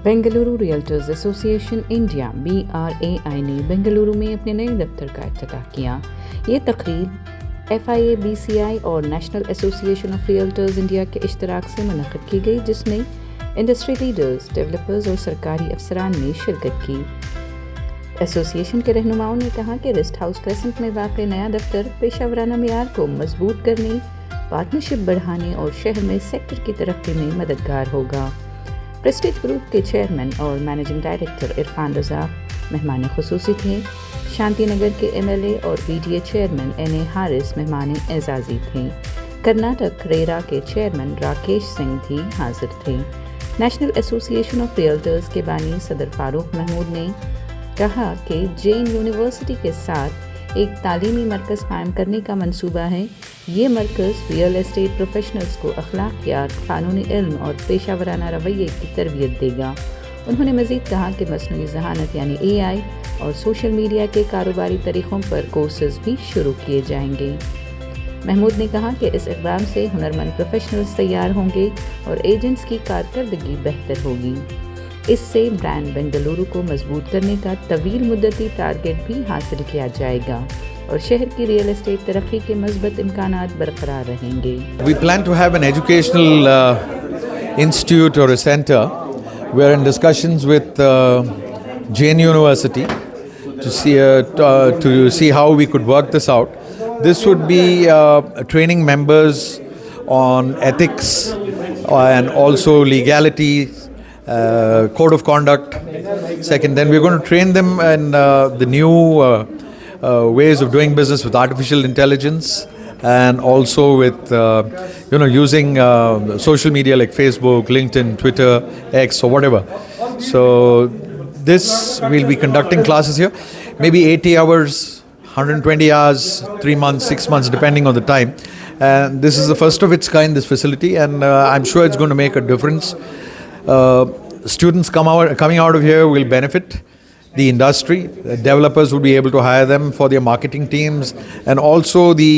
बेंगलुरु रئیلٹرز ایسوسی ایشن India BRAI نے بنگلورو میں اپنے نئے دفتر کا افتتاح کیا۔ یہ تقریب FIABCI اور نیشنل ایسوسی ایشن آف رئیلٹرز انڈیا کے اشتراک سے منعقد کی گئی، جس میں انڈسٹری لیڈرز، ڈویلپرز اور سرکاری افسران نے شرکت کی۔ ایسوسی ایشن کے رہنماؤں نے کہا کہ ریسٹ ہاؤس کریسنٹ میں واقع نیا دفتر پیشہ ورانہ معیار کو مضبوط کرنے، پارٹنرشپ بڑھانے اور شہر میں سیکٹر کی ترقی میں مددگار ہوگا۔ پریسٹیج گروپ کے چیئرمین اور مینیجنگ ڈائریکٹر عرفان رضا مہمان خصوصی تھے۔ شانتی نگر کے MLA اور PTA چیئرمین حارث مہمان اعزازی تھے۔ کرناٹک ریرا کے چیئرمین راکیش سنگھ بھی حاضر تھے۔ نیشنل ایسوسی ایشن آف رئیلٹرز کے بانی صدر فاروق محمود نے کہا کہ جین یونیورسٹی کے ساتھ ایک تعلیمی مرکز قائم کرنے کا منصوبہ ہے۔ یہ مرکز ریئل اسٹیٹ پروفیشنلز کو اخلاقیات، قانونی علم اور پیشہ ورانہ رویے کی تربیت دے گا۔ انہوں نے مزید کہا کہ مصنوعی ذہانت یعنی AI اور سوشل میڈیا کے کاروباری طریقوں پر کورسز بھی شروع کیے جائیں گے۔ محمود نے کہا کہ اس اقدام سے ہنرمند پروفیشنلز تیار ہوں گے اور ایجنٹس کی کارکردگی بہتر ہوگی۔ اس سے برانڈ بنگلورو کو مضبوط کرنے کا طویل مدتی ٹارگٹ بھی حاصل کیا جائے گا اور شہر کی ریئل اسٹیٹ ترقی کے مثبت امکانات برقرار رہیں گے۔ We plan to have an educational institute or a center. We are in discussions with Jain University to see how we could work this out. This would be training members on ethics and also legality, code of conduct. Second, then we're going to train them in the new ways of doing business with artificial intelligence and also with using social media like Facebook, LinkedIn, Twitter, X or whatever. So this we'll be conducting classes here, maybe 80 hours, 120 hours, 3 months, 6 months, depending on the time. And this is the first of its kind, this facility, and I'm sure it's going to make a difference. Students coming out of here will benefit the industry. Developers will be able to hire them for their marketing teams, and also the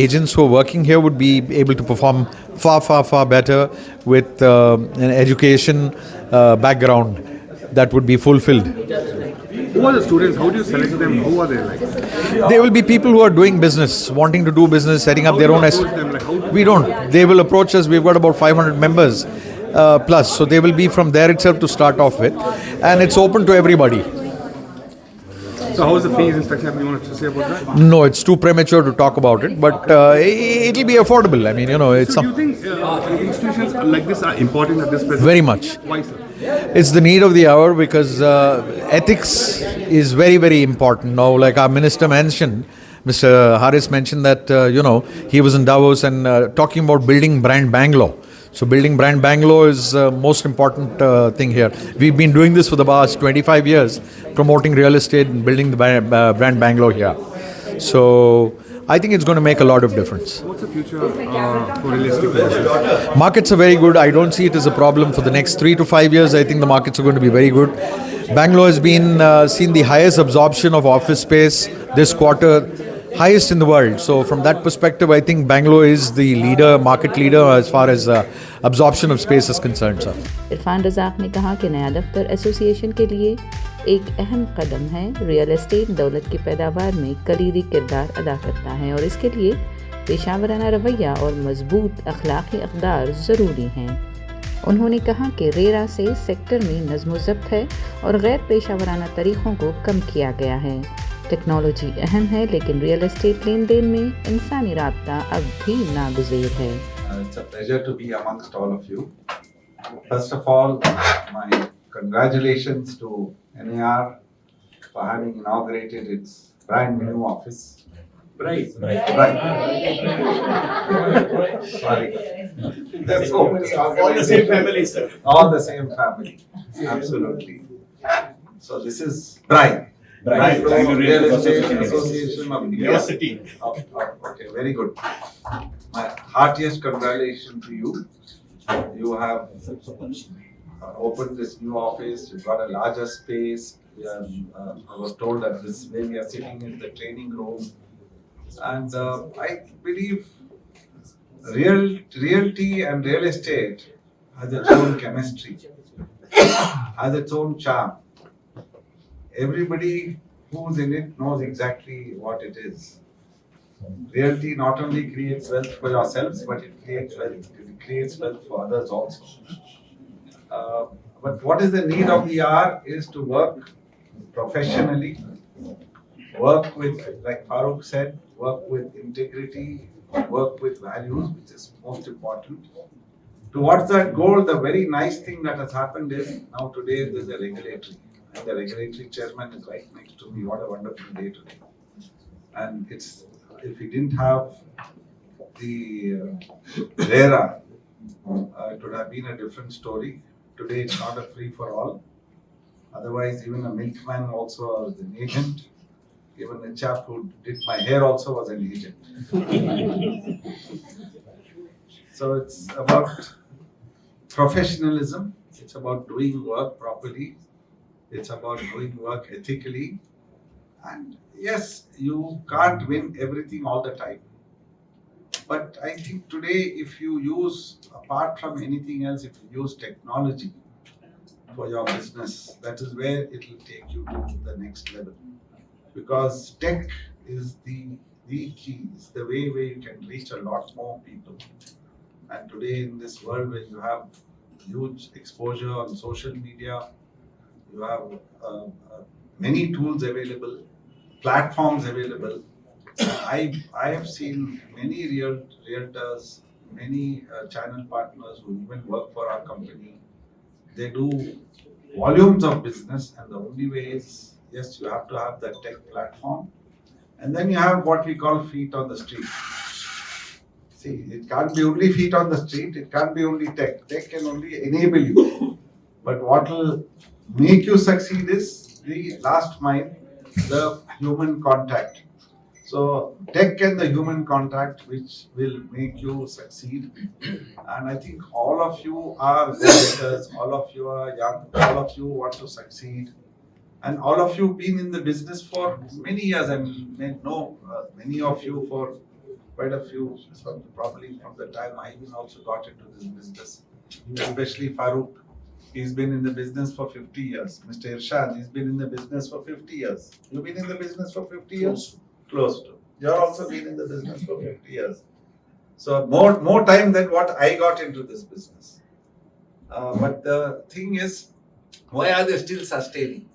agents who are working here would be able to perform far better with an education background that would be fulfilled. Who are the students? How do you select them? Who are they like? They will be people who are doing business, wanting to do business, setting up their own. We don't. They will approach us. We've got about 500 members plus, so they will be from there itself to start off with, and it's open to everybody. So how is the fees and structure? You want to say about that? No, it's too premature to talk about it, but it'll be affordable. I mean, it's So do you think institutions like this are important at this present? very much. Why, sir? It's the need of the hour because ethics is very important now. Like our minister mentioned, Mr. Harris mentioned that he was in Davos and talking about building brand Bangalore. So building brand Bangalore is most important thing here. We've been doing this for the past 25 years, promoting real estate and building the brand Bangalore here. So I think it's going to make a lot of difference. What's the future for real estate? Markets are very good. I don't see it as a problem for the next 3 to 5 years. I think the markets are going to be very good. Bangalore has been seen the highest absorption of office space this quarter, highest in the world. So from that perspective, I think Bangalore is the market leader as far as absorption of space is concerned, sir. Irfan رزاق نے کہا کہ نیا دفتر ایسوسی ایشن کے لیے ایک اہم قدم ہے۔ ریئل اسٹیٹ دولت کی پیداوار میں کلیدی کردار ادا کرتا ہے اور اس کے لیے پیشہ ورانہ رویہ اور مضبوط اخلاقی اقدار ضروری ہیں۔ انہوں نے کہا کہ ریرا سے سیکٹر میں نظم و ضبط ہے اور غیر پیشہ ورانہ طریقوں کو کم کیا گیا ہے۔ ٹیکنالوجی اہم ہے لیکن ریئل اسٹیٹ لین دین میں انسانی رابطہ اب بھی ناگزیر ہے۔ It's a pleasure to be amongst all of you. First of all, my congratulations to NAR for having inaugurated its brand new office. BRAI. Sorry. There's so many. All the same family, sir. All the same family. Absolutely. So this is BRAI. Real Estate Association of India. City. Okay, very good. My heartiest congratulations to you. You have opened this new office. You've got a larger space. I was told that this way we are sitting in the training room, and I believe realty and real estate has its own chemistry. has its own charm. Everybody who's in it knows exactly what it is. Realty not only creates wealth for yourselves, but it creates wealth for others also. But what is the need of the hour is to work professionally, work with, like Farooq said, work with integrity, work with values, which is most important. Towards that goal, the very nice thing that has happened is now today there's a regulatory, and the regulatory chairman is right next to me. What a wonderful day today. And it's, if we didn't have the RERA, it would have been a different story. Today it's not a free for all. Otherwise, even a milkman also was an agent. Even the chap who did my hair also was an agent. So it's about professionalism. It's about doing work properly. It's about doing work ethically. And yes, you can't win everything all the time. But I think today, if you use, apart from anything else, if you use technology for your business, that is where it will take you to the next level. Because tech is the key, it's the way where you can reach a lot more people. And today in this world where you have huge exposure on social media, you have many tools available, platforms available. I have seen many realtors, many channel partners who even work for our company. They do volumes of business, and the only way is, yes, you have to have that tech platform, and then you have what we call feet on the street. See, it can't be only feet on the street, it can't be only tech. Tech can only enable you. But what will make you succeed is the last mile, the human contact. So tech and the human contact which will make you succeed. And I think all of you are go-getters, all of you are young, all of you want to succeed. And all of you been in the business for many years. I know many of you for quite a few, probably from the time I even also got into this business. Especially Farooq, he's been in the business for 50 years. Mr. Irshad, he's been in the business for 50 years. You've been in the business for 50 years? Close to. You're also been in the business for 50 years. So more time than what I got into this business. But the thing is, why are they still sustaining?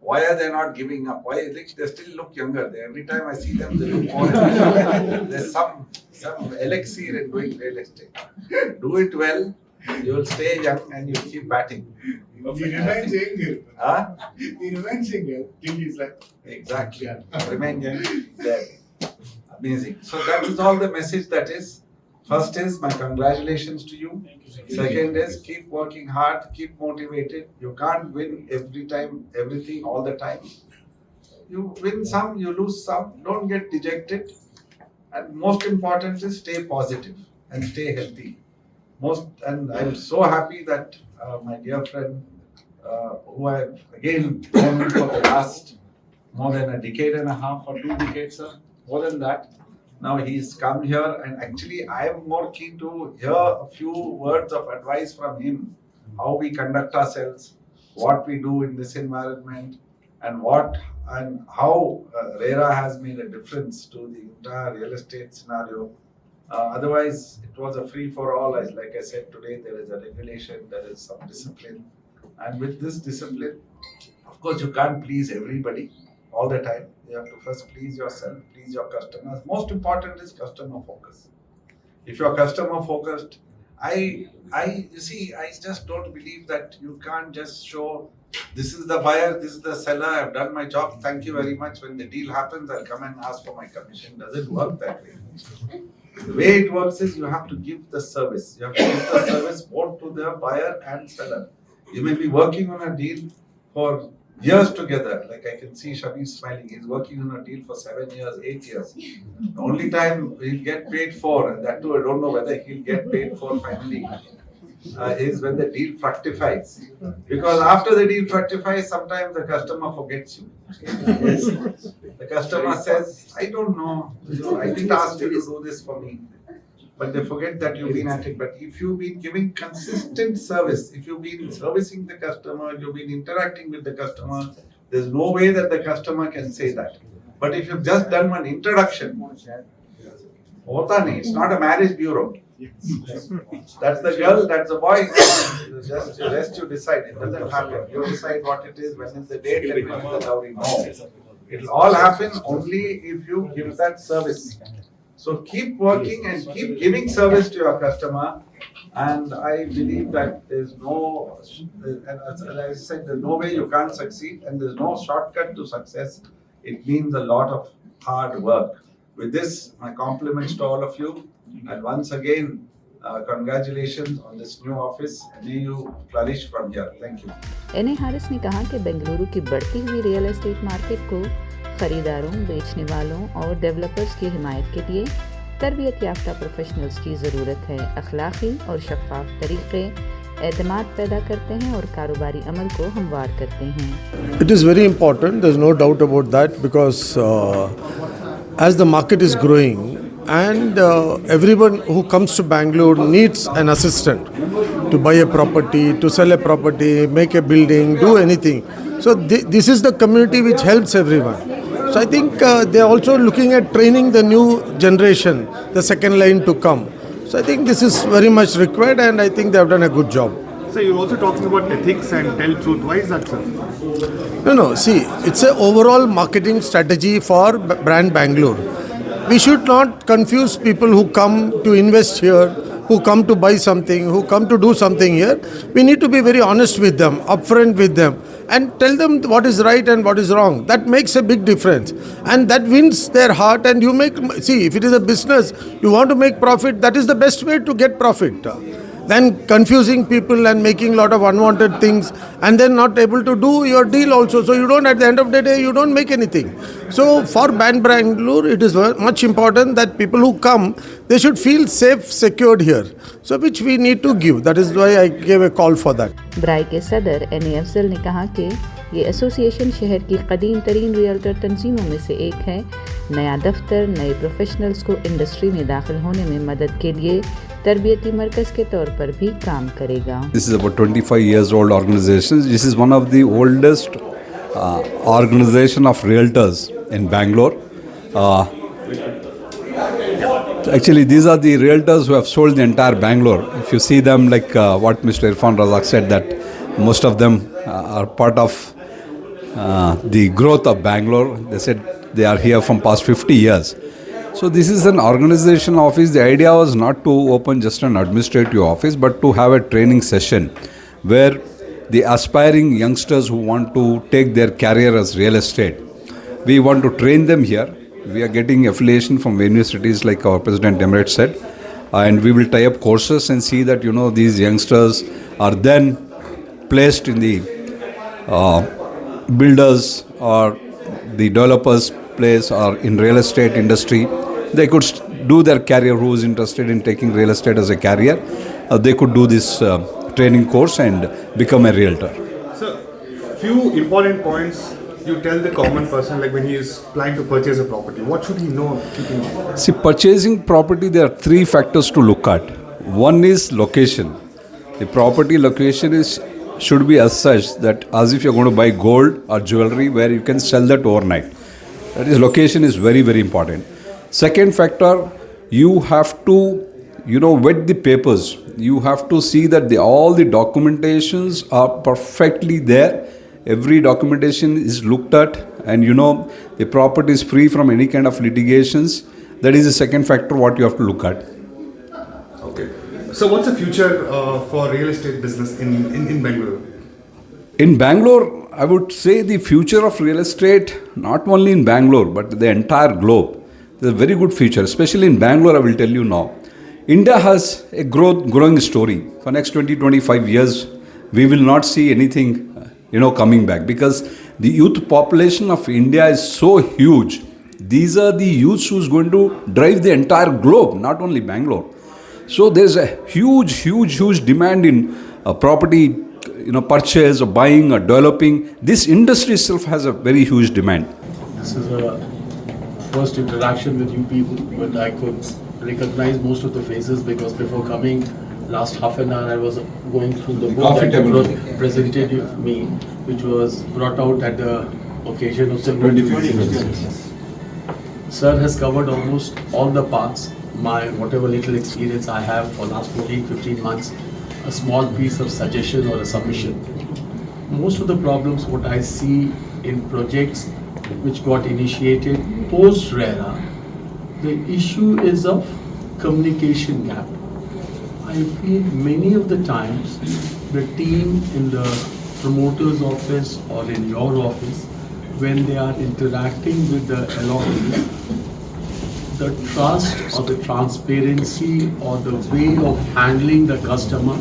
Why are they not giving up? Why they still look younger? Every time I see them, they look more. There's some elixir in doing real estate. Do it well, you will stay young and you keep batting. He remains younger. Huh? He remains younger till he's like. Exactly. Remain young. There. Amazing. So that is all the message that is. First is my congratulations to you. Second is keep working hard, keep motivated. You can't win every time, everything all the time. You win some, you lose some. Don't get dejected. And most important is stay positive and stay healthy. And I'm so happy that my dear friend, who I've again known for the last more than a decade and a half or 2 decades, sir, more than that. Now he's come here, and actually I am more keen to hear a few words of advice from him, how we conduct ourselves, what we do in this environment, and how RERA has made a difference to the entire real estate scenario. Otherwise, it was a free for all. Like I said, today there is a regulation, there is some discipline, and with this discipline, of course, you can't please everybody all the time. You have to first please yourself, please your customers. Most important is customer focus. If you're customer focused, I just don't believe that you can't just show this is the buyer, this is the seller, I've done my job, thank you very much. When the deal happens, I'll come and ask for my commission. Doesn't work that way. The way it works is you have to give the service. You have to give the service both to the buyer and seller. You may be working on a deal for years together. Like I can see Shabir smiling. He's working on a deal for 7 years, 8 years. The only time he'll get paid for, and that too I don't know whether he'll get paid for finally, is when the deal fructifies. Because after the deal fructifies, sometimes the customer forgets you. Yes. The customer says, I don't know, I didn't ask you to do this for me. but they forget that you've been at it. But if you've been giving consistent service, if you've been servicing the customer, you've been interacting with the customer, there's no way that the customer can say that. But if you've just done one introduction, it's not a marriage bureau. That's the girl, that's the boy. Just the rest you decide. It doesn't happen. You decide what it is, when is the date, and when is the dowry. No. It'll all happen only if you give that service. So keep working and keep giving service to your customer. And I believe that there's no, and as I said, there's no way you can't succeed, and there's no shortcut to success. It means a lot of hard work. With this, my compliments to all of you. And once again, congratulations on this new office. May you flourish from here. Thank you. एने हारिस ने कहा कि बेंगलुरु की बढ़ती हुई real estate market को खरीदारों, बेचने वालों और डेवलपर्स की हिमायत के लिए तरबियत याफ्ता प्रोफेशनल्स की ज़रूरत है। अखलाक़ी और शफ़ाफ़ तरीक़े एतमाद पैदा करते हैं और कारोबारी अमल को हमवार करते हैं। It is very important, there's no doubt about that, because as the market is growing and everyone who comes to Bangalore needs an assistant to buy a property, to sell a property, make a building, do anything. So this is the community which helps everyone. So I think they are also looking at training the new generation, the second line to come. So I think this is very much required, and I think they have done a good job. So you're also talking about ethics and tell truth. Why is that, sir? No, see, it's an overall marketing strategy for brand Bangalore. We should not confuse people who come to invest here, who come to buy something, who come to do something here. We need to be very honest with them, upfront with them, and tell them what is right and what is wrong. That makes a big difference, and that wins their heart. And you make, see, if it is a business, you want to make profit, that is the best way to get profit. Then confusing people and making a lot of unwanted things, and then not able to do your deal also. So you don't, at the end of the day, you don't make anything. So for Bangalore, it is much important that people who come, they should feel safe, secured here. So which we need to give. That is why I gave a call for that. BRAI के सदर एने अफजल ने कहा कि ये association शहर की कदीम तरीन रियल्टर तंजीमों में से एक है। नया दफ्तर नए प्रोफेशनल्स को इंडस्ट्री में दाखिल होने में मदद के लिए तरबियती मरकज़ के तौर पर भी काम करेगा। This is about 25 years old organization. This is one of the oldest organization of realtors in Bangalore. Actually, these are the realtors who have sold the entire Bangalore. If you see them, like what Mr. Irfan Razak said, that most of them are part of the growth of Bangalore. They said they are here from past 50 years. So this is an organization office. The idea was not to open just an administrative office, but to have a training session where the aspiring youngsters who want to take their career as real estate, we want to train them here. We are getting affiliation from universities, like our President Emirates said, and we will tie up courses and see that, you know, these youngsters are then placed in the builders or the developers place or in real estate industry. They could do their career. Who is interested in taking real estate as a career, they could do this training course and become a realtor. So, few important points you tell the common person, like when he is planning to purchase a property, what should he know? See, purchasing property, there are three factors to look at. One is location. The property location should be as such that as if you're going to buy gold or jewelry where you can sell that overnight. That is, location is very, very important. Second factor, you have to, vet the papers. You have to see that all the documentations are perfectly there. Every documentation is looked at, and the property is free from any kind of litigations. That is the second factor what you have to look at. Okay. So what's the future for real estate business in Bengaluru? In Bangalore, I would say the future of real estate, not only in Bangalore, but the entire globe, is a very good future. Especially in Bangalore, I will tell you now. India has a growing story. For next 20-25 years, we will not see anything, coming back, because the youth population of India is so huge. These are the youths who's going to drive the entire globe, not only Bangalore. So there's a huge demand in property, purchase or buying or developing. This industry itself has a very huge demand. This is a first interaction with you people, but I could recognize most of the faces because before coming last half an hour I was going through the book Coffee that table. presented me, which was brought out at the occasion of the 25th. Sir has covered almost all the parts. My whatever little experience I have for last 14-15 months, a small piece of suggestion or a submission. Most of the problems what I see in projects which got initiated post RERA, the issue is of communication gap. I feel many of the times the team in the promoter's office or in your office, when they are interacting with the allottees, the trust or the transparency or the way of handling the customer,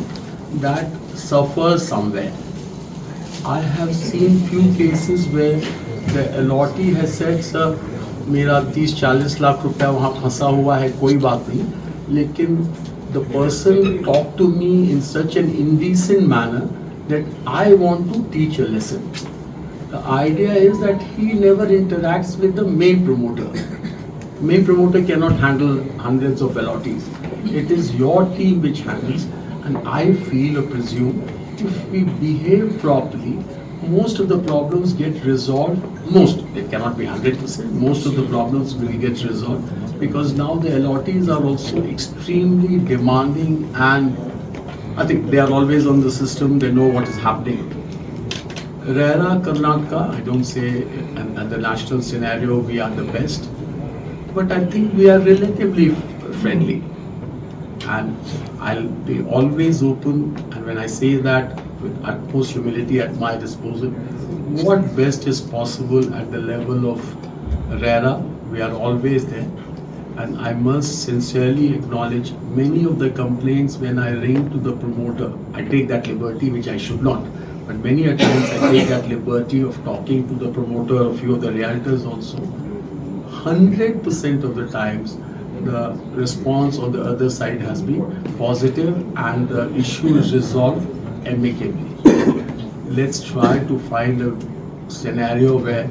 that suffers somewhere. I have seen few cases where the allottee has said, sir, मेरा 30-40 लाख रुपया वहाँ फंसा हुआ है, कोई बात नहीं, लेकिन the person talked to me in such an indecent manner that I want to teach a lesson. The idea is that he never interacts with the main promoter. Main promoter cannot handle hundreds of allottees. It is your team which handles, and I feel or presume if we behave properly, most of the problems get resolved. Most, it cannot be 100%, most of the problems will get resolved because now the allottees are also extremely demanding, and I think they are always on the system, they know what is happening. RERA Karnataka, I don't say at the national scenario we are the best, but I think we are relatively friendly. And I'll be always open, and when I say that with utmost humility at my disposal, what best is possible at the level of RERA, we are always there. And I must sincerely acknowledge many of the complaints when I ring to the promoter, I take that liberty which I should not. But many a times I take that liberty of talking to the promoter, a few of the realtors also. 100% of the times, the response on the other side has been positive and the issue is resolved amicably. Let's try to find a scenario where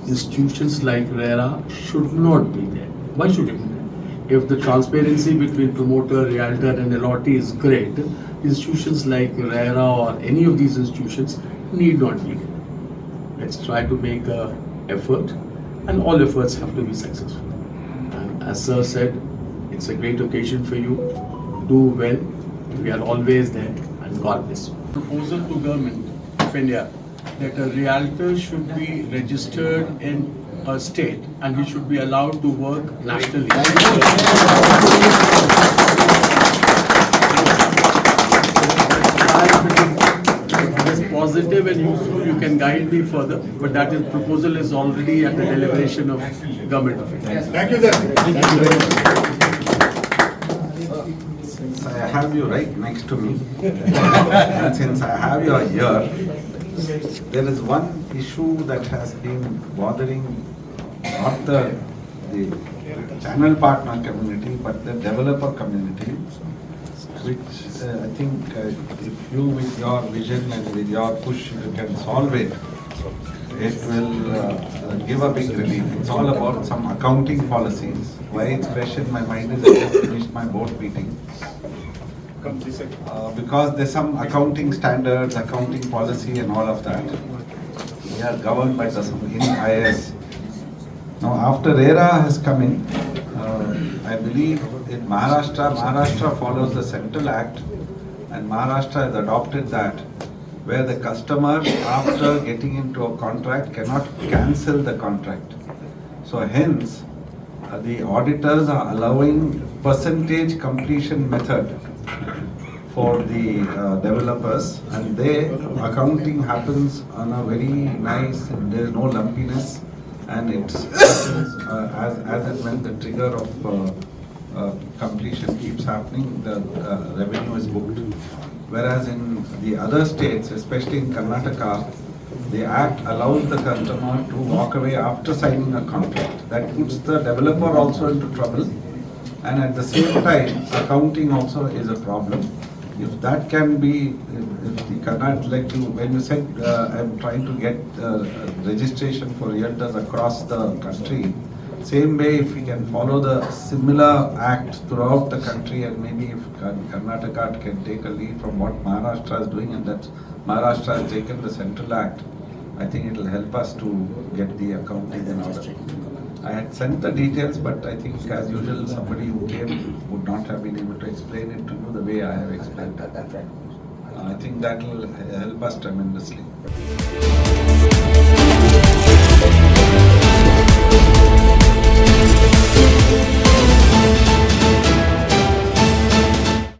institutions like RERA should not be there. Why should it be there? If the transparency between promoter, realtor and allottee is great, institutions like RERA or any of these institutions need not be there. Let's try to make an effort, and all efforts have to be successful. And as Sir said, it's a great occasion for you. Do well. We are always there, and God bless you. Proposal to Government of India that a realtor should be registered in a state and he should be allowed to work nationally. It is positive and useful. You can guide me further, but that proposal is already at the deliberation of Government of India. Thank you, sir. Thank you very much. I have you right next to me. And since I have you here, there is one issue that has been bothering not the channel partner community, but the developer community, which I think if you with your vision and with your push you can solve it, it will give a big relief. It's all about some accounting policies. Why it's fresh in my mind is I just finished my board meeting. Because there's some accounting standards, accounting policy and all of that. We are governed by some in IAS. Now after RERA has come in, I believe in Maharashtra follows the Central Act, and Maharashtra has adopted that, where the customer after getting into a contract cannot cancel the contract. So hence, the auditors are allowing percentage completion method for the developers, and their accounting happens on a very nice, and there is no lumpiness, and it's as and when the trigger of completion keeps happening, the revenue is booked. Whereas in the other states, especially in Karnataka, the act allows the customer to walk away after signing a contract. That puts the developer also into trouble, and at the same time, accounting also is a problem. If that can be, if the Karnataka, like you, when you said I'm trying to get registration for realtors across the country, Same way, if we can follow the similar act throughout the country, and maybe if Karnataka can take a lead from what Maharashtra is doing, and that Maharashtra has taken the central act, I think it will help us to get the accounting in order. I had sent the details, but I think as usual somebody who came would not have been able to explain it to you the way I have explained it. I think that will help us tremendously.